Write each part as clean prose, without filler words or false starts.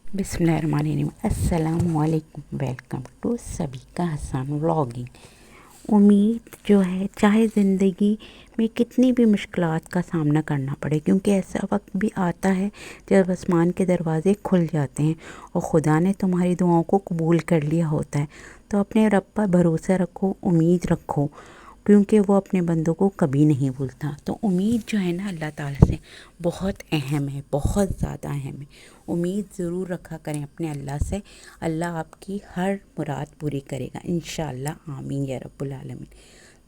बिस्मिल्लाहिर्रहमानिर्रहीम। अस्सलामुअलैकुम। Welcome to Sabika Hasan vlogging. उम्मीद जो है, चाहे ज़िंदगी में कितनी भी मुश्किलात का सामना करना पड़े, क्योंकि ऐसा वक्त भी आता है जब आसमान के दरवाज़े खुल जाते हैं और ख़ुदा ने तुम्हारी दुआओं को कबूल कर लिया होता है। तो अपने रब पर भरोसा रखो, उम्मीद रखो, क्योंकि वो अपने बंदों को कभी नहीं भूलता। तो उम्मीद जो है ना, अल्लाह ताला से बहुत अहम है, बहुत ज़्यादा अहम है। उम्मीद ज़रूर रखा करें अपने अल्लाह से। अल्लाह आपकी हर मुराद पूरी करेगा इंशाअल्लाह, आमीन या रब्बुल आलमीन।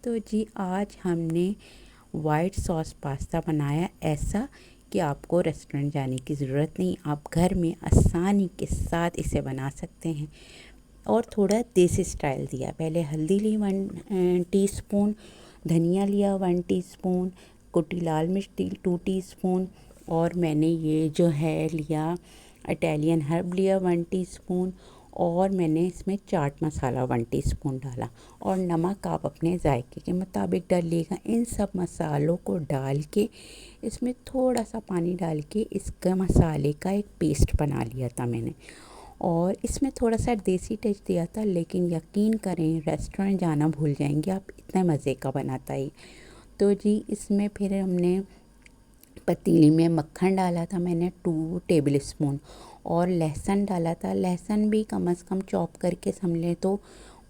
तो जी, आज हमने वाइट सॉस पास्ता बनाया, ऐसा कि आपको रेस्टोरेंट जाने की ज़रूरत नहीं, आप घर में आसानी के साथ इसे बना सकते हैं। और थोड़ा देसी स्टाइल दिया। पहले हल्दी ली 1 टीस्पून, धनिया लिया 1 टीस्पून, कुटी लाल मिर्च 2 टीस्पून, और मैंने ये जो है लिया इटालियन हर्ब लिया 1 टीस्पून, और मैंने इसमें चाट मसाला 1 टीस्पून डाला, और नमक आप अपने जायके के मुताबिक डालिएगा। इन सब मसालों को डाल के इसमें थोड़ा सा पानी डाल के इसका मसाले का एक पेस्ट बना लिया था मैंने, और इसमें थोड़ा सा देसी टच दिया था। लेकिन यकीन करें, रेस्टोरेंट जाना भूल जाएंगे आप, इतने मज़े का बनाता है। तो जी, इसमें फिर हमने पतीली में मक्खन डाला था मैंने 2 टेबल स्पून, और लहसुन डाला था। लहसुन भी कम से कम चॉप करके समझ तो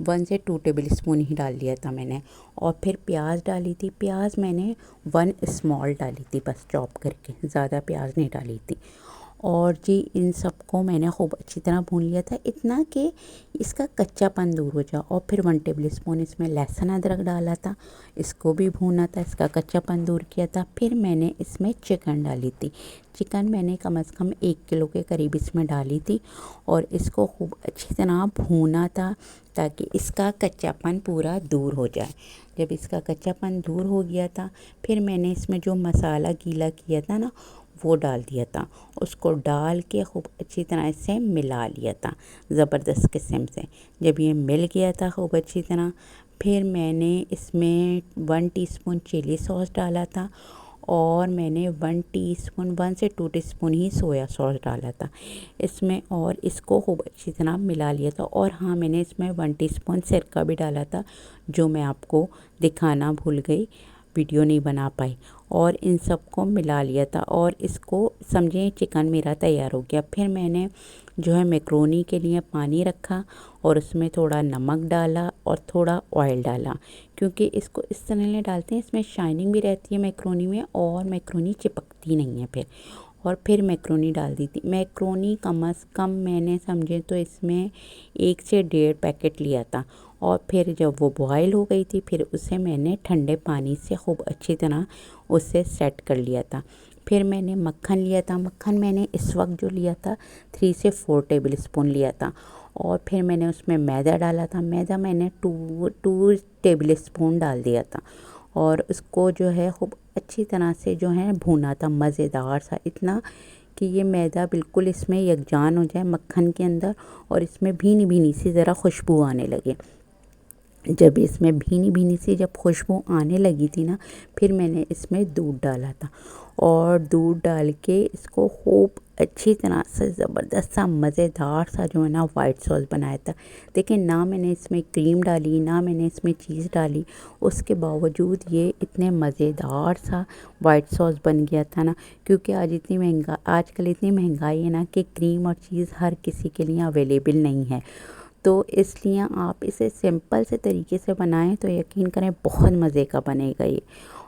1 से 2 टेबल स्पून ही डाल दिया था मैंने। और फिर प्याज डाली थी। प्याज मैंने 1 स्मॉल डाली थी, बस चॉप करके, ज़्यादा प्याज नहीं डाली थी। और जी, इन सबको मैंने खूब अच्छी तरह भून लिया था, इतना कि इसका कच्चापन दूर हो जाए। और फिर 1 टेबल स्पून इसमें लहसुन अदरक डाला था, इसको भी भूना था, इसका कच्चापन दूर किया था। फिर मैंने इसमें चिकन डाली थी। चिकन मैंने कम से कम 1 किलो के करीब इसमें डाली थी, और इसको खूब अच्छी तरह भूना था ताकि इसका कच्चापन पूरा दूर हो जाए। जब इसका कच्चापन दूर हो गया था, फिर मैंने इसमें जो मसाला गीला किया था ना, वो डाल दिया था। उसको डाल के खूब अच्छी तरह से मिला लिया था ज़बरदस्त किस्म से। जब ये मिल गया था खूब अच्छी तरह, फिर मैंने इसमें 1 टीस्पून चिली सॉस डाला था, और मैंने 1 से 2 टीस्पून ही सोया सॉस डाला था इसमें, और इसको खूब अच्छी तरह मिला लिया था। और हाँ, मैंने इसमें 1 टीस्पून सिरका भी डाला था, जो मैं आपको दिखाना भूल गई, वीडियो नहीं बना पाई। और इन सबको मिला लिया था, और इसको समझें चिकन मेरा तैयार हो गया। फिर मैंने जो है मैक्रोनी के लिए पानी रखा, और उसमें थोड़ा नमक डाला और थोड़ा ऑयल डाला, क्योंकि इसको इस तरह डालते हैं, इसमें शाइनिंग भी रहती है मैक्रोनी में, और मैक्रोनी चिपकती नहीं है फिर। और फिर मैक्रोनी डाल दी थी। मैक्रोनी कम से कम मैंने समझे तो इसमें 1 से 1.5 पैकेट लिया था। और फिर जब वो बॉयल हो गई थी, फिर उसे मैंने ठंडे पानी से खूब अच्छी तरह उसे सेट कर लिया था। फिर मैंने मक्खन लिया था। मक्खन मैंने इस वक्त जो लिया था 3 से 4 टेबल स्पून लिया था। और फिर मैंने उसमें मैदा डाला था। मैदा मैंने 2 टेबल स्पून डाल दिया था, और उसको जो है खूब अच्छी तरह से जो है भूना था, मज़ेदार सा, इतना कि ये मैदा बिल्कुल इसमें यकजान हो जाए मक्खन के अंदर, और इसमें भीनी भीनी सी ज़रा खुशबू आने लगे। जब इसमें भीनी भीनी सी जब खुशबू आने लगी थी ना, फिर मैंने इसमें दूध डाला था, और दूध डाल के इसको खूब अच्छी तरह से ज़बरदस्त सा मज़ेदार सा जो है ना वाइट सॉस बनाया था। देखिए, ना मैंने इसमें क्रीम डाली, ना मैंने इसमें चीज़ डाली, उसके बावजूद ये इतने मज़ेदार सा वाइट सॉस बन गया था ना। क्योंकि आजकल इतनी महंगाई है ना कि क्रीम और चीज़ हर किसी के लिए अवेलेबल नहीं है। तो इसलिए आप इसे सिंपल से तरीके से बनाएं तो यकीन करें बहुत मज़े का बनेगा ये।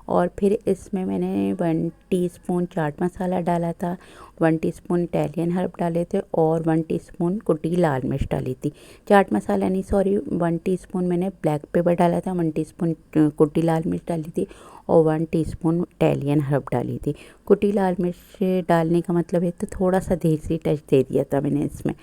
और फिर इसमें मैंने 1 टीस्पून चाट मसाला डाला था, 1 टीस्पून इटालियन हर्ब डाले थे, और 1 टीस्पून कुटी लाल मिर्च डाली थी। चाट मसाला नहीं, सॉरी, 1 टीस्पून मैंने ब्लैक पेपर डाला था, 1 टीस्पून कुटी लाल मिर्च डाली थी, और 1 टीस्पून इटालियन हर्ब डाली थी। कुटी लाल मिर्च डालने का मतलब है तो थोड़ा सा देसी टच दे दिया था मैंने इसमें,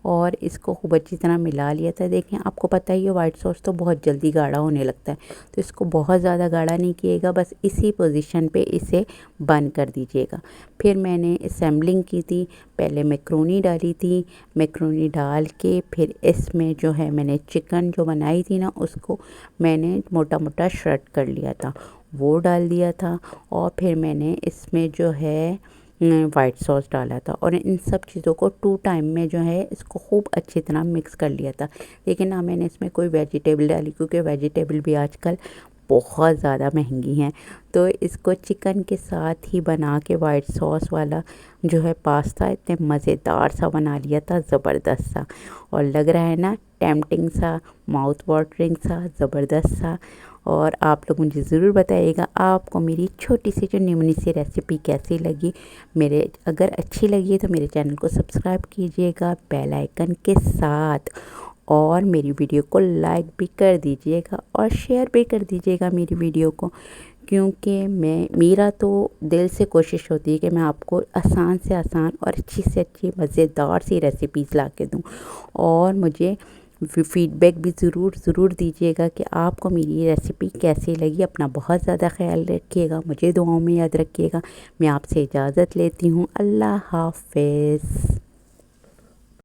और इसको खूब अच्छी तरह मिला लिया था। देखें, आपको पता ही है वाइट सॉस तो बहुत जल्दी गाढ़ा होने लगता है, तो इसको बहुत ज़्यादा गाढ़ा नहीं किएगा, बस इसी पोजीशन पे इसे बंद कर दीजिएगा। फिर मैंने असेंबलिंग की थी। पहले मैक्रोनी डाली थी, मैक्रोनी डाल के फिर इसमें जो है मैंने चिकन जो बनाई थी ना, उसको मैंने मोटा मोटा श्रेड कर लिया था, वो डाल दिया था। और फिर मैंने इसमें जो है वाइट सॉस डाला था और इन सब चीज़ों को 2 टाइम में जो है इसको खूब अच्छी तरह मिक्स कर लिया था। लेकिन ना मैंने इसमें कोई वेजिटेबल डाली, क्योंकि वेजिटेबल भी आजकल बहुत ज़्यादा महंगी हैं। तो इसको चिकन के साथ ही बना के वाइट सॉस वाला जो है पास्ता इतने मज़ेदार सा बना लिया था, ज़बरदस्त सा। और लग रहा है ना टेम्पटिंग सा, माउथ वाटरिंग सा, ज़बरदस्त सा। और आप लोग मुझे ज़रूर बताइएगा आपको मेरी छोटी सी जो न्यूनी सी रेसिपी कैसी लगी। मेरे अगर अच्छी लगी है तो मेरे चैनल को सब्सक्राइब कीजिएगा बेल आइकन के साथ, और मेरी वीडियो को लाइक भी कर दीजिएगा और शेयर भी कर दीजिएगा मेरी वीडियो को, क्योंकि मेरा तो दिल से कोशिश होती है कि मैं आपको आसान से आसान और अच्छी से अच्छी मज़ेदार सी रेसिपीज़ ला के दूँ। और मुझे फीडबैक भी ज़रूर दीजिएगा कि आपको मेरी रेसिपी कैसी लगी। अपना बहुत ज़्यादा ख्याल रखिएगा, मुझे दुआओं में याद रखिएगा। मैं आपसे इजाज़त लेती हूँ। अल्लाह हाफ़िज़।